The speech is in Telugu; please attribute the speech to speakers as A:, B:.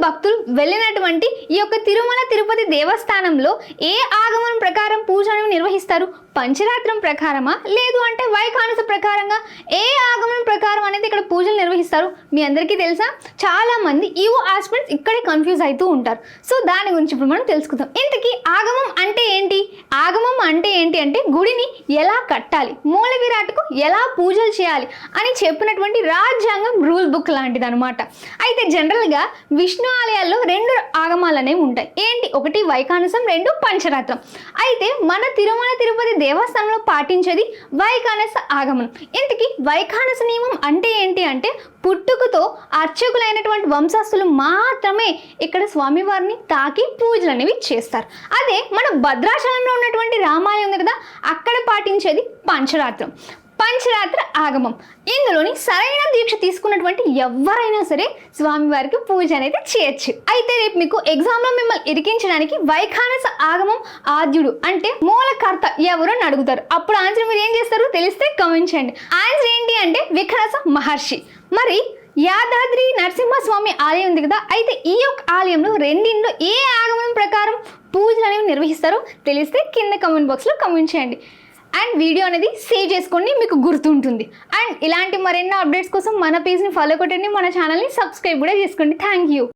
A: భక్తులు వెళ్ళినటువంటి ఈ యొక్క తిరుమల తిరుపతి దేవస్థానంలో ఏ ఆగమనం ప్రకారం పూజలను నిర్వహిస్తారు? పంచరాత్రం ప్రకారమా, లేదు అంటే వైఖానస ప్రకారంగా ఏ ఆగమనం ప్రకారం అనేది ఇక్కడ పూజలు నిర్వహిస్తారు? మీ అందరికీ తెలుసా? చాలా మంది ఈవో ఆస్పిరెంట్స్ ఇక్కడే కన్ఫ్యూజ్ అవుతూ ఉంటారు. సో దాని గురించి ఇప్పుడు మనం తెలుసుకుందాం. ఇంతకీ ఆగమం అంటే ఏంటి? ఆగమం అంటే ఏంటి అంటే గుడిని ఎలా కట్టాలి, మూల విరాట్కు ఎలా పూజలు చేయాలి అని చెప్పినటువంటి రాజ్యాంగం రూల్ బుక్ లాంటిది అనమాట. అయితే జనరల్గా విష్ణు ఆలయాల్లో 2 ఆగమాలు అనేవి ఉంటాయి. ఏంటి? ఒకటి వైఖానసం, 2 పంచరాత్రం. అయితే మన తిరుమల తిరుపతి దేవస్థానంలో పాటించేది వైఖానస ఆగమనం. ఇంతకీ వైఖానస నియమం అంటే ఏంటి అంటే పుట్టుకతో అర్చకులైనటువంటి వంశస్థులు మాత్రమే ఇక్కడ స్వామివారిని తాకి పూజలు అనేవి చేస్తారు. అదే మన భద్రాచలంలో ఉన్నటువంటి రామాలయం ఉంది కదా, అక్కడ పాటించేది పంచరాత్రం. పంచరాత్ర ఆగమం. ఇందులోని సరైన దీక్ష తీసుకున్నటువంటి ఎవరైనా సరే స్వామివారికి పూజ అనేది చేయొచ్చు. అయితే రేపు మీకు ఎగ్జామ్లో మిమ్మల్ని ఇరికించడానికి వైఖానస ఆగమం ఆద్యుడు అంటే మూలకర్త ఎవరు అని అడుగుతారు. అప్పుడు ఆన్సర్ మీరు ఏం చేస్తారు తెలిస్తే కామెంట్ చేయండి. ఆన్సర్ ఏంటి అంటే విఘ్నస మహర్షి. మరి యాదాద్రి నరసింహస్వామి ఆలయం ఉంది కదా, అయితే ఈ యొక్క ఆలయంలో రెండింటిలో ఏ ఆగమనం ప్రకారం పూజలు అనేవి నిర్వహిస్తారో తెలిస్తే కింద కామెంట్ బాక్స్లో కామెంట్ చేయండి. అండ్ వీడియో అనేది సేవ్ చేసుకోండి, మీకు గుర్తుంటుంది. అండ్ ఇలాంటి మరెన్నో అప్డేట్స్ కోసం మన పేజ్ని ఫాలో కొట్టండి, మన ఛానల్ని సబ్స్క్రైబ్ కూడా చేసుకోండి. Thank you.